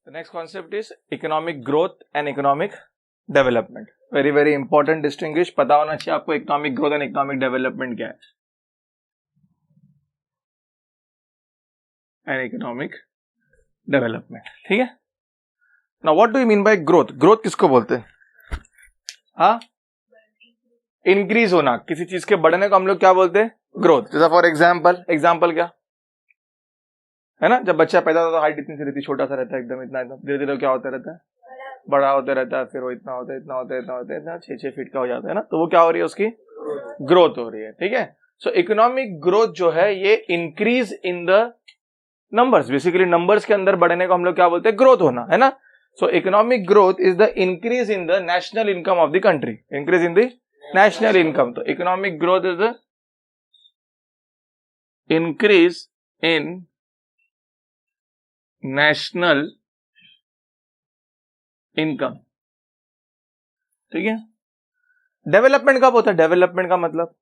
The next concept is economic growth and economic development. Very very important distinguish. पता होना चाहिए आपको economic growth and economic development क्या है. And economic development. ठीक है? Now what do you mean by growth? Growth किसको बोलते हैं? हाँ? Increase होना, किसी चीज के बढ़ने को हम लोग क्या बोलते हैं? Growth. जैसा for example क्या? है ना, जब बच्चा पैदा होता है तो हाइट इतनी सी रहती है, छोटा सा रहता है एकदम, इतना धीरे धीरे क्या होता रहता है, बड़ा होता रहता है, फिर वो इतना होता है, इतना होता है, इतना होता है, इतना 6 फीट का हो जाता है ना, तो वो क्या हो रही है, उसकी ग्रोथ हो रही है. ठीक है. सो इकोनॉमिक ग्रोथ जो है ये increase in the numbers, basically numbers के अंदर बढ़ने को हम लोग क्या बोलते हैं, ग्रोथ होना, है ना. So economic growth is the increase in the national income of the country, increase in the national income. तो economic growth is the increase in national income. ठीक है. डेवलपमेंट कब होता है? डेवलपमेंट का मतलब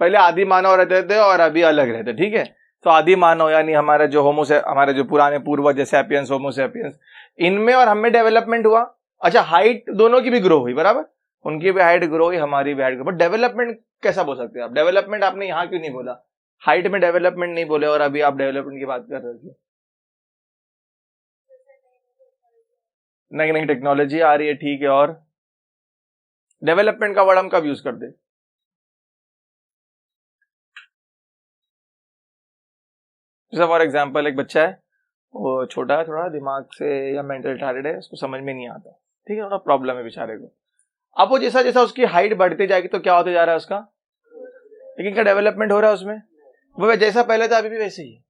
पहले आदि मानव रहते थे और अभी अलग रहते. ठीक है. तो आदि मानव यानी हमारे जो हमारे जो पुराने पूर्वज सैपियंस, होमो सैपियंस, इनमें और हमें डेवलपमेंट हुआ. अच्छा, हाइट दोनों की भी ग्रो हुई, बराबर, उनकी भी हाइट ग्रो हुई, हमारी भी हाइट ग्रो. बट डेवलपमेंट कैसा बोल सकते हैं आप? डेवलपमेंट आपने यहां क्यों नहीं बोला? हाइट में डेवलपमेंट नहीं बोले और अभी आप डेवलपमेंट की बात कर रहे हो. नई नई टेक्नोलॉजी आ रही है, ठीक है, और डेवलपमेंट का वर्ड हम कब यूज करते? जैसे फॉर एग्जांपल एक बच्चा है, वो छोटा है, थोड़ा दिमाग से या मेंटल रिटार्डेड है, उसको समझ में नहीं आता, ठीक है, थोड़ा प्रॉब्लम है बेचारे को. अब वो जैसा जैसा उसकी हाइट बढ़ती जाएगी तो क्या होते जा रहा है उसका, लेकिन क्या डेवलपमेंट हो रहा है उसमें? वो जैसा पहले था अभी भी वैसे ही है.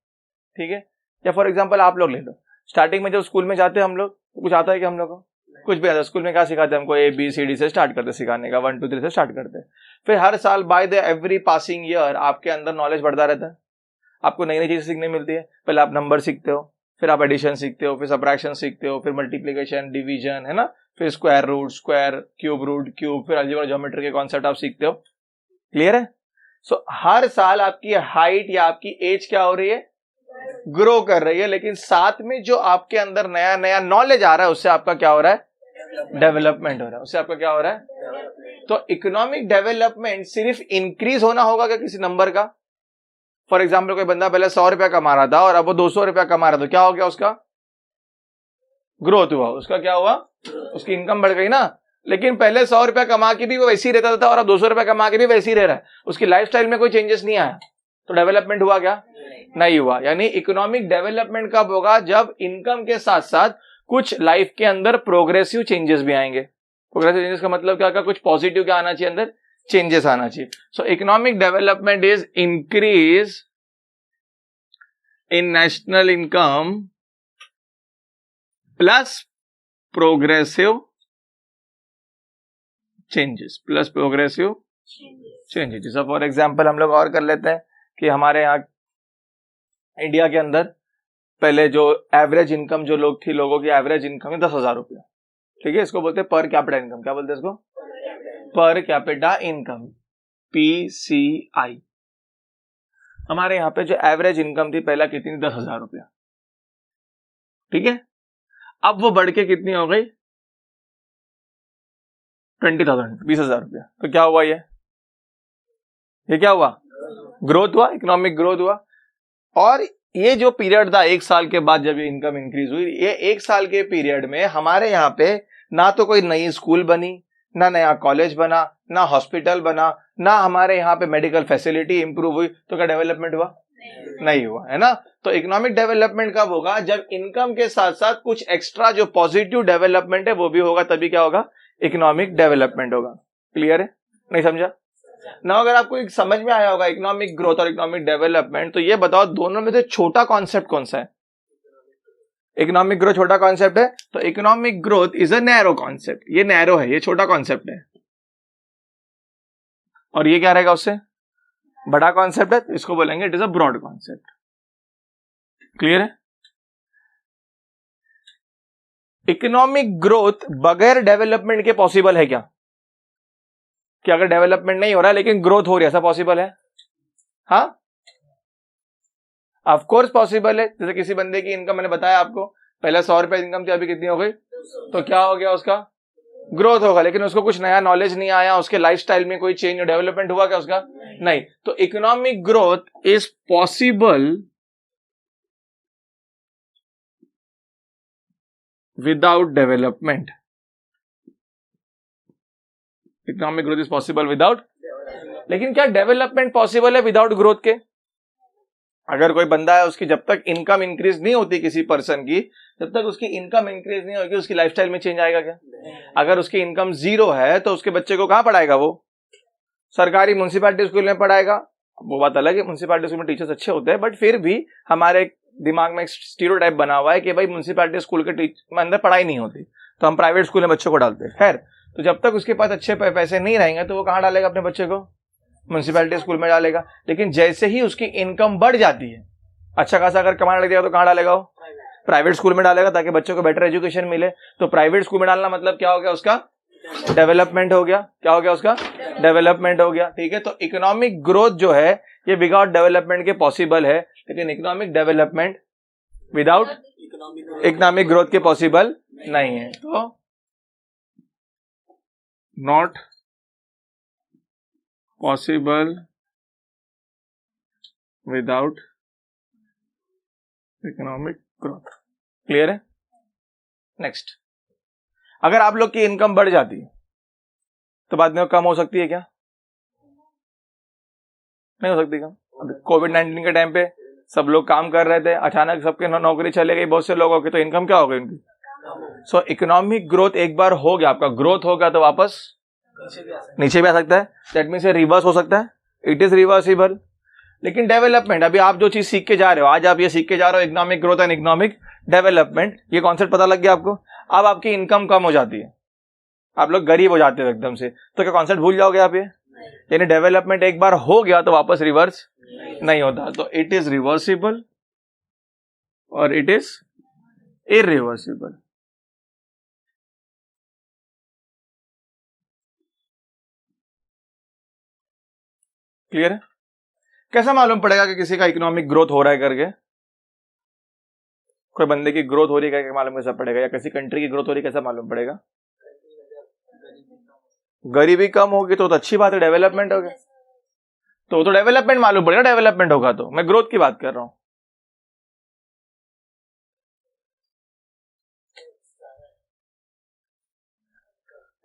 ठीक है. या फॉर एग्जांपल आप लोग ले लो, स्टार्टिंग में जब स्कूल में जाते हैं हम लोग, कुछ आता है कि हम लोग को कुछ भी आता है. स्कूल में क्या सिखाते हैं हमको? ABCD से स्टार्ट करते सिखाने का, 1 2 3 से स्टार्ट करते हैं. फिर हर साल by the every passing year आपके अंदर नॉलेज बढ़ता रहता है, आपको नई नई चीजें सीखने मिलती है. पहले आप नंबर सीखते हो, फिर आप एडिशन सीखते हो, फिर सबट्रैक्शन सीखते हो, फिर मल्टीप्लिकेशन, डिवीजन, है ना, फिर square root, square, cube root, cube, फिर अलजेब्रा ज्योमेट्री के कॉन्सेप्ट आप सीखते हो. क्लियर है? सो हर साल आपकी हाइट या आपकी एज क्या हो रही है, ग्रो कर रही है, लेकिन साथ में जो आपके अंदर नया नया नॉलेज आ रहा है उससे आपका क्या हो रहा है, डेवलपमेंट हो रहा है, उससे आपका क्या हो रहा है. तो इकोनॉमिक डेवलपमेंट सिर्फ इंक्रीज होना होगा क्या किसी नंबर का? फॉर एग्जाम्पल कोई बंदा पहले 100 रुपया कमा रहा था और अब वो 200 रुपया कमा रहा था, क्या हो गया, उसका ग्रोथ हुआ. उसका क्या हुआ, उसकी इनकम बढ़ गई ना. लेकिन पहले 100 रुपया कमा के भी वो वैसे ही रहता था और अब 200 रुपया कमा के भी वैसे ही रह रहा है, उसकी लाइफस्टाइल में कोई चेंजेस नहीं आया. तो डेवलपमेंट हुआ क्या? नहीं हुआ. यानी इकोनॉमिक डेवलपमेंट कब होगा? जब इनकम के साथ साथ कुछ लाइफ के अंदर प्रोग्रेसिव चेंजेस भी आएंगे. प्रोग्रेसिव चेंजेस का मतलब क्या? कुछ पॉजिटिव क्या आना चाहिए, अंदर चेंजेस आना चाहिए. सो economic development is increase in national income plus progressive changes, plus progressive changes. जैसा फॉर एग्जांपल हम लोग और कर लेते हैं कि हमारे यहाँ इंडिया के अंदर पहले जो एवरेज इनकम जो लोग थी, लोगों की एवरेज इनकम है 10,000 रुपया. ठीक है. इसको बोलते हैं पर कैपिटा इनकम. क्या बोलते हैं इसको? पर कैपिटा इनकम, PCI. हमारे यहाँ पे जो एवरेज इनकम थी पहला कितनी? 10,000 रुपया. ठीक है. अब वो बढ़ के कितनी हो गई? 20,000, 20,000 रुपया. तो क्या हुआ? ये क्या हुआ? ग्रोथ हुआ, इकोनॉमिक ग्रोथ हुआ. और ये जो पीरियड था 1 साल के बाद जब ये इनकम इंक्रीज हुई, ये 1 साल के पीरियड में हमारे यहाँ पे ना तो कोई नई स्कूल बनी, ना नया कॉलेज बना, ना हॉस्पिटल बना, ना हमारे यहाँ पे मेडिकल फैसिलिटी इंप्रूव हुई. तो क्या डेवलपमेंट हुआ? नहीं हुआ, है ना. तो इकोनॉमिक डेवलपमेंट कब होगा? जब इनकम के साथ साथ कुछ एक्स्ट्रा जो पॉजिटिव डेवलपमेंट है वो भी होगा, तभी क्या होगा, इकोनॉमिक डेवलपमेंट होगा. क्लियर है? नहीं समझा ना? अगर आपको समझ में आया होगा इकोनॉमिक ग्रोथ और इकोनॉमिक डेवलपमेंट, तो ये बताओ दोनों में से छोटा कॉन्सेप्ट कौन सा है? इकोनॉमिक ग्रोथ छोटा कॉन्सेप्ट है. तो economic growth is a narrow concept. ये नैरो है, ये छोटा कॉन्सेप्ट है. और ये क्या रहेगा, उससे बड़ा कॉन्सेप्ट है, इसको बोलेंगे it is a broad concept. Clear है? इकोनॉमिक ग्रोथ बगैर डेवलपमेंट के पॉसिबल है क्या? कि अगर डेवलपमेंट नहीं हो रहा है लेकिन ग्रोथ हो रही है, ऐसा पॉसिबल है? हाँ. ऑफ कोर्स पॉसिबल है। जैसे किसी बंदे की इनकम मैंने बताया आपको, पहले 100 रुपए इनकम थी, अभी कितनी हो गई, तो क्या हो गया, उसका ग्रोथ होगा। लेकिन उसको कुछ नया नॉलेज नहीं आया, उसके लाइफस्टाइल में कोई चेंज डेवलपमेंट हुआ क्या उसका, नहीं। तो economic growth is possible without development. Economic growth is possible without, लेकिन क्या डेवलपमेंट पॉसिबल है विदाउट ग्रोथ के? अगर कोई बंदा है, उसकी जब तक इनकम इंक्रीज नहीं होती किसी पर्सन की, जब तक उसकी इनकम इंक्रीज नहीं होगी, उसकी लाइफस्टाइल में चेंज आएगा क्या? अगर उसकी इनकम 0 है तो उसके बच्चे को कहां पढ़ाएगा वो? सरकारी म्युनिसिपैलिटी स्कूल में पढ़ाएगा। वो बात अलग है, म्युनिसिपैलिटी स्कूल में टीचर्स अच्छे होते हैं, बट फिर भी हमारे दिमाग में एक स्टीरियोटाइप बना हुआ है कि भाई म्युनिसिपैलिटी स्कूल के में अंदर पढ़ाई नहीं होती, तो हम प्राइवेट स्कूल में बच्चों को डालते हैं। खैर, तो जब तक उसके पास अच्छे पैसे नहीं रहेंगे तो वो कहां डालेगा अपने बच्चे को? म्युनिसिपैलिटी स्कूल में डालेगा। लेकिन जैसे ही उसकी इनकम बढ़ जाती है, अच्छा खासा अगर कमाने लग जाएगा, तो कहां डालेगा वो? प्राइवेट स्कूल में डालेगा, ताकि बच्चों को बेटर एजुकेशन मिले। तो प्राइवेट स्कूल में डालना मतलब क्या हो गया उसका? डेवलपमेंट हो गया। क्या हो गया उसका? डेवलपमेंट हो गया। ठीक है, तो इकोनॉमिक ग्रोथ जो है ये विदाउट डेवलपमेंट के पॉसिबल है, लेकिन economic development without economic growth के पॉसिबल नहीं है। तो not possible without economic growth. Clear है? नेक्स्ट, अगर आप लोग की इनकम बढ़ जाती है तो बाद में कम हो सकती है क्या? नहीं हो सकती कम। अभी कोविड-19 के टाइम पे सब लोग काम कर रहे थे, अचानक सबके नौकरी चले गई बहुत से लोगों की, तो इनकम क्या हो गई उनकी? सो इकोनॉमिक ग्रोथ एक बार हो गया, आपका ग्रोथ हो गया, तो वापस नीचे भी आ सकता है। दैट मीन्स रिवर्स हो सकता है, इट इज रिवर्सिबल। लेकिन डेवलपमेंट, अभी आप जो चीज सीख के जा रहे हो, आज आप ये सीख के जा रहे हो economic growth and economic development, ये कॉन्सेप्ट पता लग गया आपको। अब आपकी इनकम कम हो जाती है, आप लोग गरीब हो जाते हो एकदम से, तो क्या कॉन्सेप्ट भूल जाओगे आप? ये यानी डेवलपमेंट एक बार हो गया तो वापस रिवर्स नहीं होता। तो इट इज रिवर्सिबल और इट इज इरिवर्सिबल। क्लियर है? कैसा मालूम पड़ेगा कि किसी का इकोनॉमिक ग्रोथ हो रहा है करके? कोई बंदे की ग्रोथ हो रही है मालूम कैसा पड़ेगा, या किसी कंट्री की ग्रोथ हो रही है कैसा मालूम पड़ेगा? गरीबी कम होगी तो अच्छी बात है, डेवलपमेंट हो गया, तो डेवलपमेंट मालूम पड़ेगा। डेवलपमेंट होगा तो मैं ग्रोथ की बात कर रहा हूं।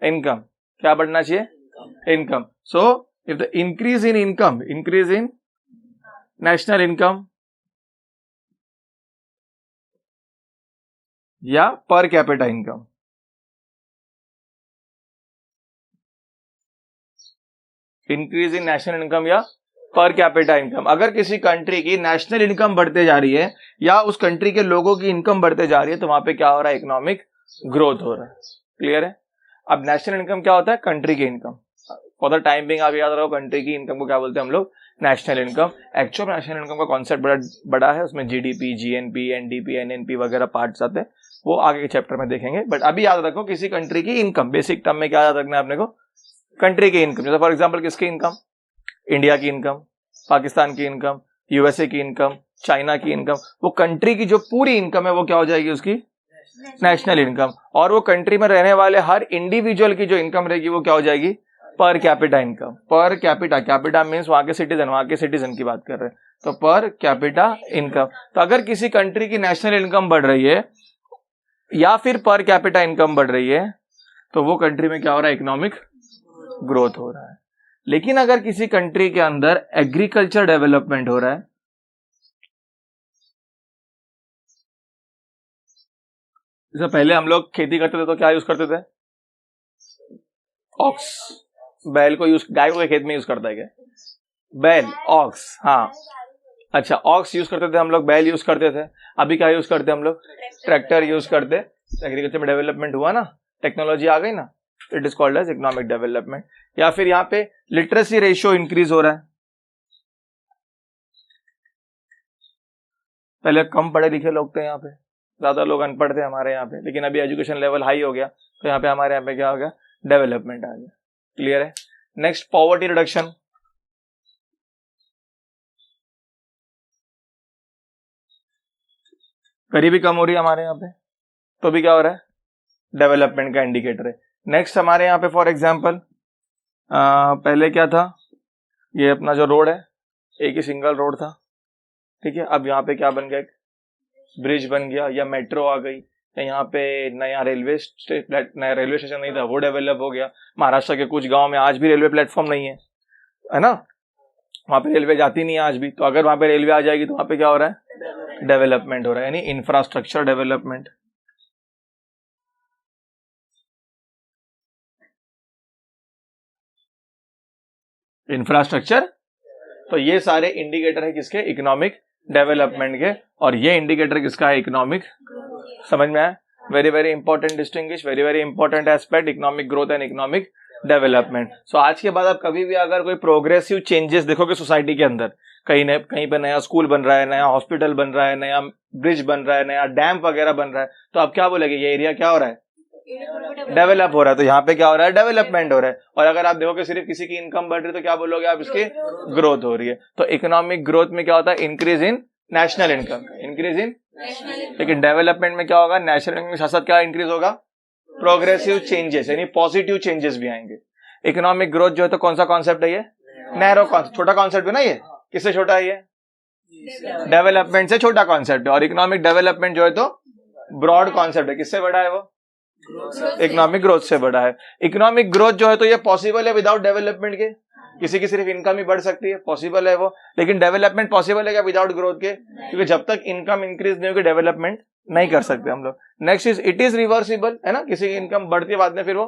इनकम क्या बढ़ना चाहिए? Income. So if the increase in income, increase in national income या per capita income, increase in national income या पर कैपिटा इनकम, अगर किसी कंट्री की नेशनल इनकम बढ़ते जा रही है या उस कंट्री के लोगों की इनकम बढ़ते जा रही है, तो वहां पे क्या हो रहा है? इकोनॉमिक ग्रोथ हो रहा है। क्लियर है? अब नेशनल इनकम क्या होता है? कंट्री की income. For the time being आप याद रखो, कंट्री की इनकम को क्या बोलते हैं हम लोग? National income. Actual national income का कॉन्सेप्ट बड़ा है, उसमें जीडीपी, जीएनपी, एनडीपी, एनएनपी वगैरह पार्ट्स आते हैं, वो आगे के चैप्टर में देखेंगे। बट अभी याद रखो, किसी कंट्री की इनकम, बेसिक टर्म में क्या याद रखना है अपने को? कंट्री की इनकम। जैसे फॉर एग्जांपल किसकी इनकम? इंडिया की इनकम, पाकिस्तान की इनकम, यूएसए की इनकम, चाइना की इनकम, वो कंट्री की जो पूरी इनकम है वो क्या हो जाएगी? उसकी नेशनल इनकम। और वो कंट्री में रहने वाले हर इंडिविजुअल की जो इनकम रहेगी वो क्या हो जाएगी? पर capita income. Per capita, capita means वहां के सिटीजन की बात कर रहे हैं, तो पर कैपिटा इनकम। तो अगर किसी कंट्री की नेशनल इनकम बढ़ रही है या फिर पर कैपिटा इनकम बढ़ रही है, तो वो कंट्री में क्या हो रहा है? इकोनॉमिक ग्रोथ हो रहा है। लेकिन अगर किसी कंट्री के अंदर एग्रीकल्चर डेवलपमेंट हो रहा है, जैसे पहले हम लोग खेती करते थे तो क्या यूज करते थे? ऑक्स, बैल को यूज, गाय को खेत में यूज करता है क्या? बैल, ऑक्स, हाँ, अच्छा, ऑक्स यूज करते थे हम लोग, बैल यूज करते थे। अभी क्या यूज करते हम लोग? ट्रैक्टर यूज करते। एग्रीकल्चर में डेवलपमेंट हुआ ना, टेक्नोलॉजी आ गई ना, it is called as economic development. या फिर यहाँ पे लिटरेसी रेशियो इंक्रीज हो रहा है, पहले कम पढ़े लिखे लोग थे यहाँ पे, ज्यादा लोग अनपढ़ थे हमारे यहाँ पे, लेकिन अभी एजुकेशन लेवल हाई हो गया, तो यहाँ पे हमारे यहाँ पे क्या हो गया? डेवलपमेंट आ गया। क्लियर है? Next, poverty reduction. गरीबी कम हो रही है हमारे यहाँ पे, तो भी क्या हो रहा है, डेवलपमेंट का इंडिकेटर है। नेक्स्ट हमारे यहाँ पे फॉर एग्जांपल पहले क्या था, ये अपना जो रोड है एक ही सिंगल रोड था, ठीक है, अब यहाँ पे क्या बन गया, एक ब्रिज बन गया या मेट्रो आ गई, या यहाँ पे नया रेलवे स्टेशन नहीं था वो डेवलप हो गया। महाराष्ट्र के कुछ गांव में आज भी रेलवे प्लेटफॉर्म नहीं है ना, वहां पे रेलवे जाती नहीं है आज भी, तो अगर वहां पे रेलवे आ जाएगी तो वहां पे क्या हो रहा है, डेवलपमेंट हो रहा है, यानी इंफ्रास्ट्रक्चर डेवलपमेंट। इंफ्रास्ट्रक्चर, तो ये सारे इंडिकेटर है किसके, इकोनॉमिक डेवलपमेंट के, और ये इंडिकेटर किसका है, इकोनॉमिक। समझ में आया, very very important distinguish, very very important aspect, economic growth and economic development. So आज के बाद आप कभी भी अगर कोई प्रोग्रेसिव चेंजेस देखोगे सोसाइटी के अंदर, कहीं पे नया स्कूल बन रहा है, नया हॉस्पिटल बन रहा है, नया ब्रिज बन रहा है, नया डैम वगैरह बन रहा है, तो आप क्या बोलेंगे, ये एरिया क्या हो रहा है, डेवलप हो रहा है, तो यहाँ पे क्या हो रहा है, डेवलपमेंट हो रहा है। और अगर आप देखोगे सिर्फ किसी की इनकम बढ़ रही है तो क्या बोलोगे आप, इसकी ग्रोथ हो रही है। तो इकोनॉमिक ग्रोथ में क्या होता है, increase in national income, increase इन, लेकिन डेवलपमेंट में क्या होगा, नेशनल इनकम के साथ साथ क्या इंक्रीज होगा, प्रोग्रेसिव चेंजेस, यानी पॉजिटिव चेंजेस भी आएंगे। इकोनॉमिक ग्रोथ जो है तो कौन सा कॉन्सेप्ट है, ये नैरो कॉन्सेप्ट, छोटा कॉन्सेप्ट है ना, ये किससे छोटा है, ये डेवलपमेंट से छोटा कॉन्सेप्ट है। और इकोनॉमिक डेवलपमेंट जो है तो ब्रॉड कॉन्सेप्ट है, किससे बड़ा है वो, इकोनॉमिक ग्रोथ से बड़ा है। इकोनॉमिक ग्रोथ जो है तो ये पॉसिबल है विदाउट डेवलपमेंट के, किसी की सिर्फ इनकम ही बढ़ सकती है, पॉसिबल है वो, लेकिन डेवलपमेंट पॉसिबल है क्या विदाउट ग्रोथ के, क्योंकि जब तक इनकम इंक्रीज नहीं होगी डेवलपमेंट नहीं कर सकते हम लोग। Next is it is reversible, है ना, किसी की इनकम बढ़ती है बाद में फिर वो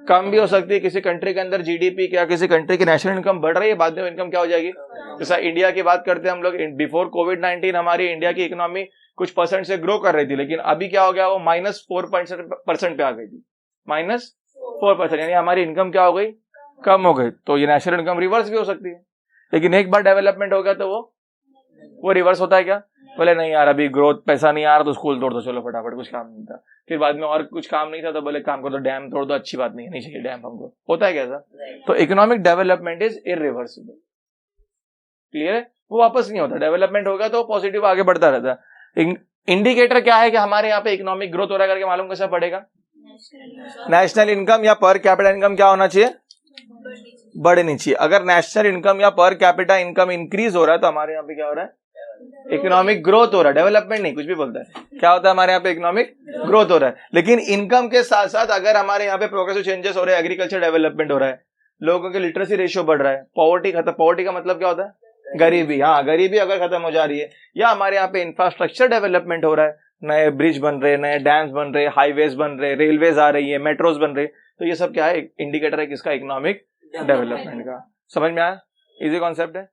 कम भी हो सकती है, किसी कंट्री के अंदर जीडीपी क्या, किसी कंट्री की नेशनल इनकम बढ़ रही है, बाद में इनकम क्या हो जाएगी। जैसा इंडिया की बात करते हैं हम लोग, बिफोर कोविड-19 हमारी इंडिया की इकोनॉमी कुछ परसेंट से ग्रो कर रही थी, लेकिन अभी क्या हो गया, वो -4% पे आ गई थी, -4%, यानी हमारी इनकम क्या हो गई, कम हो गई। तो ये नेशनल इनकम रिवर्स भी हो सकती है, लेकिन एक बार डेवलपमेंट हो गया तो वो रिवर्स होता है क्या, बोले नहीं यार अभी ग्रोथ पैसा नहीं आ रहा तो स्कूल तोड़ दो, चलो फटाफट, कुछ काम नहीं था, फिर बाद में और कुछ काम नहीं था तो बोले काम करो तो डैम तोड़ दो, अच्छी बात नहीं है, नहीं चाहिए डैम हमको, होता है कैसा। तो economic development is irreversible, clear है, वो वापस नहीं होता, डेवलपमेंट होगा तो पॉजिटिव आगे बढ़ता रहता है। इंडिकेटर क्या है कि हमारे यहाँ पे इकोनॉमिक ग्रोथ हो रहा है करके मालूम कैसे पड़ेगा, नेशनल इनकम या पर कैपिटा इनकम क्या होना चाहिए, बढ़नी चाहिए। अगर नेशनल इनकम या पर कैपिटा इनकम इंक्रीज हो रहा है तो हमारे यहाँ पे क्या हो रहा है, इकोनॉमिक ग्रोथ हो रहा है, डेवलपमेंट नहीं, कुछ भी बोलता है, क्या होता है हमारे यहाँ पे इकोनॉमिक ग्रोथ हो रहा है। लेकिन इनकम के साथ साथ अगर हमारे यहाँ पे प्रोग्रेसिव चेंजेस हो रहे हैं, एग्रीकल्चर डेवलपमेंट हो रहा है, लोगों के लिटरेसी रेशियो बढ़ रहा है, पॉवर्टी खत्म, पॉवर्टी का मतलब क्या होता है, गरीबी, हाँ गरीबी अगर खत्म हो जा रही है, या हमारे यहाँ पे इंफ्रास्ट्रक्चर डेवलपमेंट हो रहा है, नए ब्रिज बन रहे, नए डैम्स बन रहे, हाईवेज बन रहे, रेलवेज आ रही है, मेट्रोज बन रहे, तो ये सब क्या है, इंडिकेटर है किसका, इकोनॉमिक डेवलपमेंट का। समझ में आया, इजी कॉन्सेप्ट है।